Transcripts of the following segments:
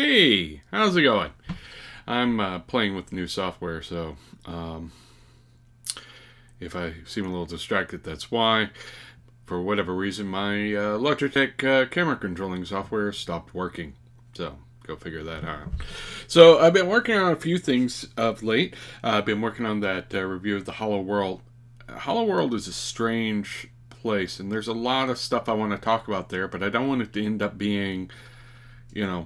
Hey, how's it going? I'm playing with new software, so if I seem a little distracted, that's why. For whatever reason, my Logitech camera controlling software stopped working. So, go figure that out. So, I've been working on a few things of late. I've been working on that review of the Hollow World. Hollow World is a strange place, and there's a lot of stuff I want to talk about there, but I don't want it to end up being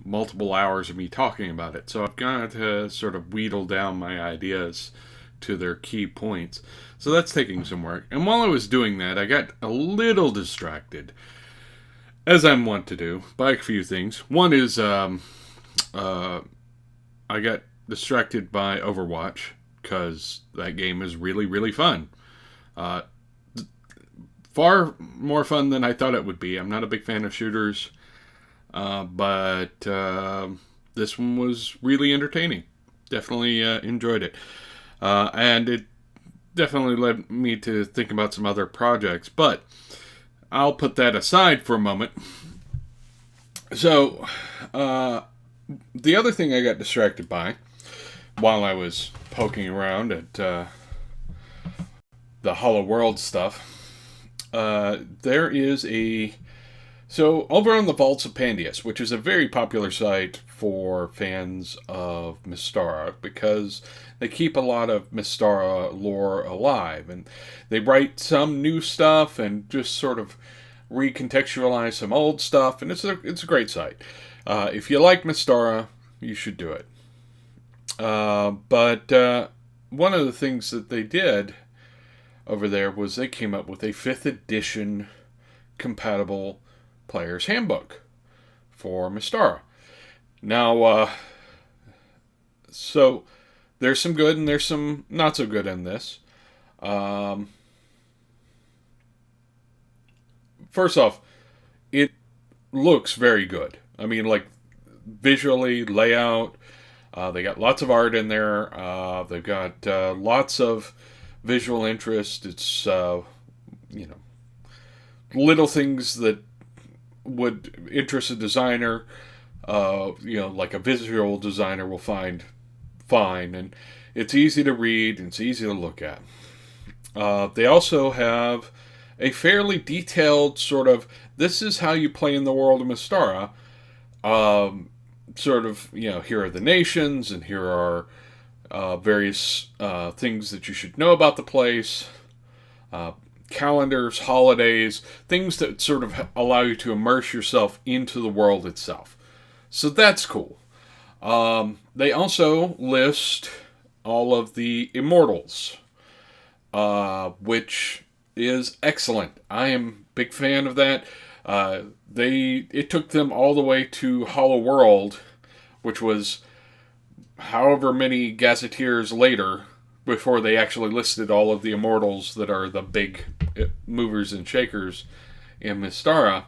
multiple hours of me talking about it. So I've got to sort of wheedle down my ideas to their key points. So that's taking some work. And while I was doing that, I got a little distracted, as I'm wont to do, by a few things. One is I got distracted by Overwatch because that game is really, really fun. Uh, Far more fun than I thought it would be. I'm not a big fan of shooters. But this one was really entertaining. Definitely enjoyed it. And it definitely led me to think about some other projects. But I'll put that aside for a moment. So, the other thing I got distracted by while I was poking around at the Hollow World stuff, there is a so, over on the Vaults of Pandius, which is a very popular site for fans of Mystara, because they keep a lot of Mystara lore alive, and they write some new stuff and just sort of recontextualize some old stuff, and it's a great site. If you like Mystara, you should do it. But one of the things that they did over there was they came up with a 5th edition compatible player's handbook for Mystara. Now, so there's some good and there's some not so good in this. First off, it looks very good. I mean, like visually, layout. They got lots of art in there. They've got lots of visual interest. It's little things that would interest a designer, like a visual designer will find fine, and it's easy to read and it's easy to look at. They also have a fairly detailed sort of this is how you play in the world of Mystara. Sort of, here are the nations, and here are various things that you should know about the place. Calendars, holidays, things that sort of allow you to immerse yourself into the world itself. So that's cool. They also list all of the immortals, which is excellent. I am a big fan of that. It took them all the way to Hollow World, which was however many gazetteers later before they actually listed all of the immortals that are the big movers and shakers in Mystara.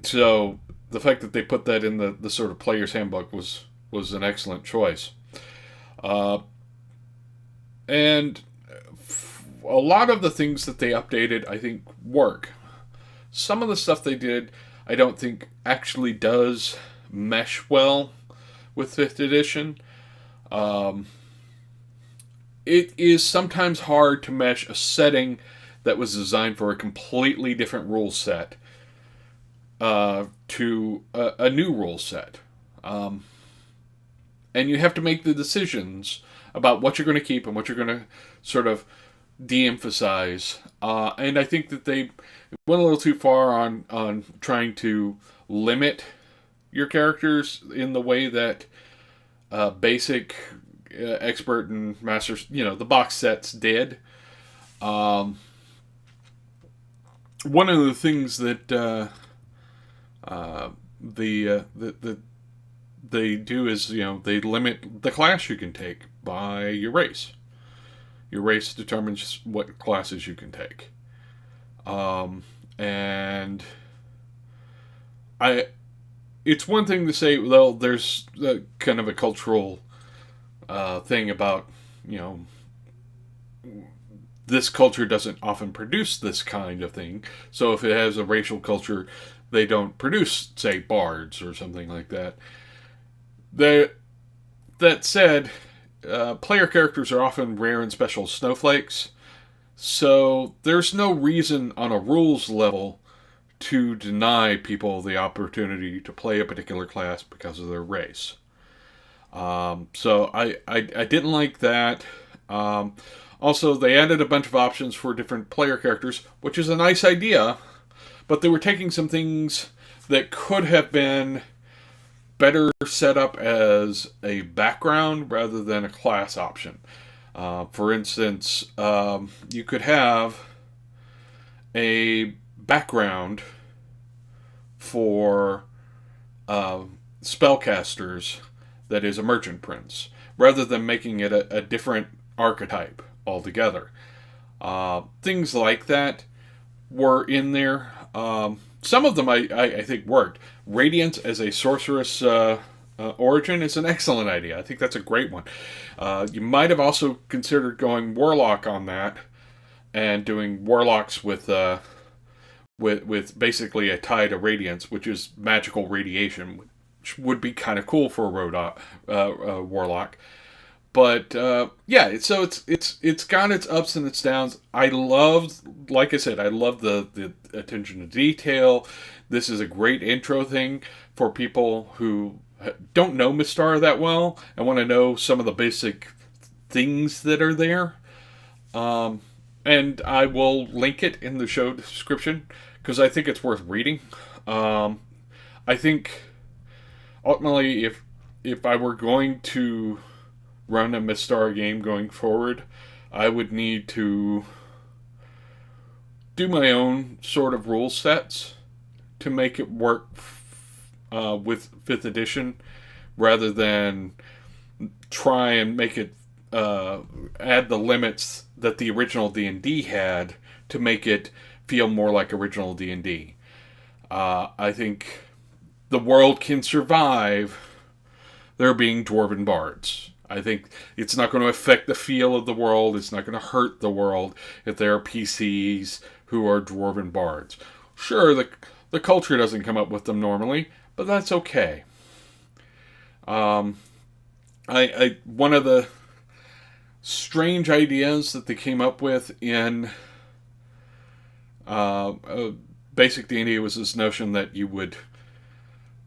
So the fact that they put that in the sort of player's handbook was an excellent choice. And a lot of the things that they updated, I think, work. Some of the stuff they did, I don't think actually does mesh well with 5th edition. It is sometimes hard to mesh a setting that was designed for a completely different rule set to a new rule set. And you have to make the decisions about what you're going to keep and what you're going to sort of de-emphasize. And I think that they went a little too far on trying to limit your characters in the way that basic, expert, and masters, the box sets did. One of the things that they do is, they limit the class you can take by your race. Your race determines what classes you can take. And it's one thing to say, well, there's kind of a cultural thing about, this culture doesn't often produce this kind of thing. So if it has a racial culture, they don't produce, say, bards or something like that. That said, player characters are often rare and special snowflakes, so there's no reason on a rules level to deny people the opportunity to play a particular class because of their race. So I didn't like that. Also, they added a bunch of options for different player characters, which is a nice idea, but they were taking some things that could have been better set up as a background rather than a class option. For instance, you could have a background for spellcasters that is a merchant prince, rather than making it a different archetype altogether. Things like that were in there. Some of them I think worked. Radiance as a sorceress origin is an excellent idea. I think that's a great one. You might have also considered going Warlock on that and doing Warlocks with basically a tie to Radiance, which is magical radiation, which would be kind of cool for a Warlock. But yeah, so it's got its ups and its downs. I love the attention to detail. This is a great intro thing for people who don't know Mystara that well and want to know some of the basic things that are there. And I will link it in the show description because I think it's worth reading. I think ultimately, if I were going to run a Mystara game going forward, I would need to do my own sort of rule sets to make it work with 5th edition, rather than try and make it add the limits that the original D&D had to make it feel more like original D&D. I think the world can survive there being dwarven bards. I think it's not going to affect the feel of the world. It's not going to hurt the world if there are PCs who are dwarven bards. Sure, the culture doesn't come up with them normally, but that's okay. One of the strange ideas that they came up with in basic D&D was this notion that you would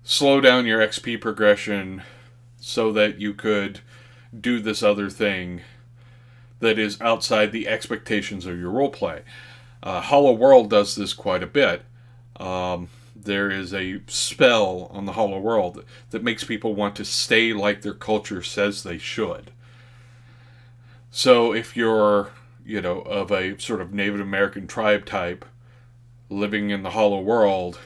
slow down your XP progression so that you could do this other thing that is outside the expectations of your roleplay. Hollow World does this quite a bit. There is a spell on the Hollow World that makes people want to stay like their culture says they should. So if you're, of a sort of Native American tribe type living in the Hollow World,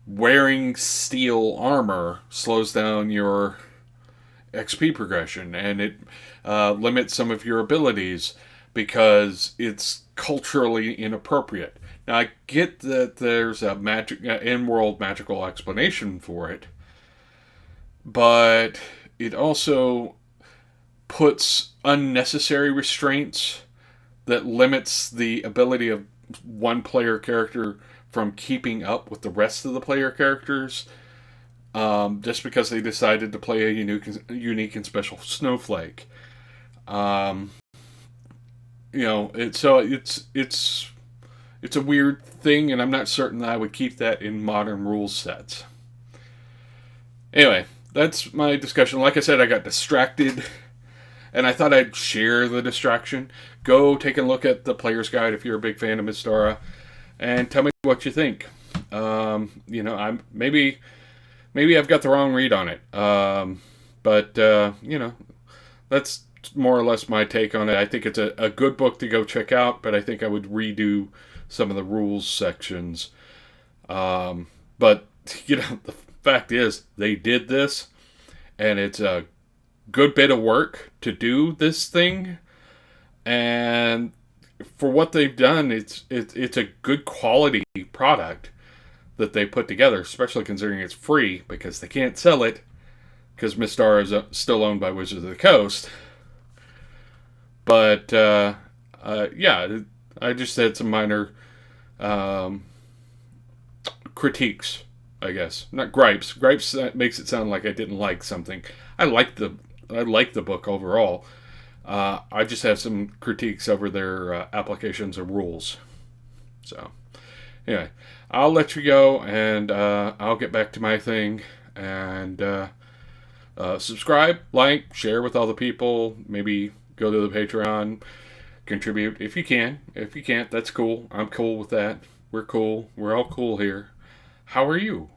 wearing steel armor slows down your XP progression, and it limits some of your abilities because it's culturally inappropriate. Now, I get that there's a in-world magical explanation for it, but it also puts unnecessary restraints that limits the ability of one player character from keeping up with the rest of the player characters, just because they decided to play a unique and special snowflake. It's a weird thing, and I'm not certain that I would keep that in modern rules sets. Anyway, that's my discussion. Like I said, I got distracted, and I thought I'd share the distraction. Go take a look at the Player's Guide if you're a big fan of Mystara, and tell me what you think. I'm maybe I've got the wrong read on it, but that's more or less my take on it. I think it's a good book to go check out, but I think I would redo some of the rules sections. But the fact is, they did this, and it's a good bit of work to do this thing, and for what they've done, it's a good quality product that they put together, especially considering it's free, because they can't sell it, because Mystara is still owned by Wizards of the Coast. But yeah, I just had some minor um, critiques, I guess. Not gripes. Gripes makes it sound like I didn't like something. I liked the I liked the book overall. I just have some critiques over their applications of rules. So anyway, I'll let you go, and I'll get back to my thing. And subscribe, like, share with all the people. Maybe go to the Patreon, contribute if you can. If you can't, that's cool. I'm cool with that. We're cool. We're all cool here. How are you?